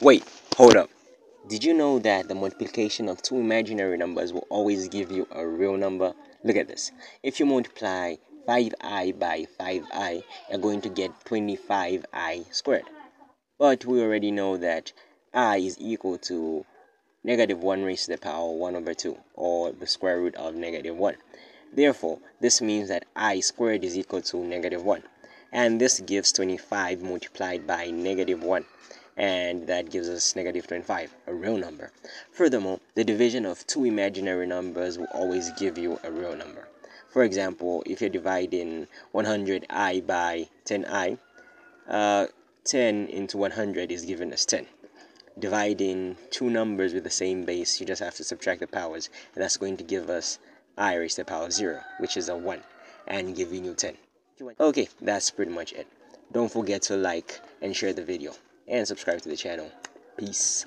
Wait, hold up. Did you know that the multiplication of two imaginary numbers will always give you a real number? Look at this. If you multiply 5i by 5i, you're going to get 25i squared. But we already know that I is equal to negative 1 raised to the power 1 over 2, or the square root of negative 1. Therefore, this means that I squared is equal to negative 1. And this gives 25 multiplied by negative 1. And that gives us negative 25, a real number. Furthermore, the division of two imaginary numbers will always give you a real number. For example, if you're dividing 100i by 10i, 10 into 100 is given as 10. Dividing two numbers with the same base, you just have to subtract the powers, and that's going to give us I raised to the power 0, which is a 1, and giving you 10. Okay, that's pretty much it. Don't forget to like and share the video, and subscribe to the channel. Peace.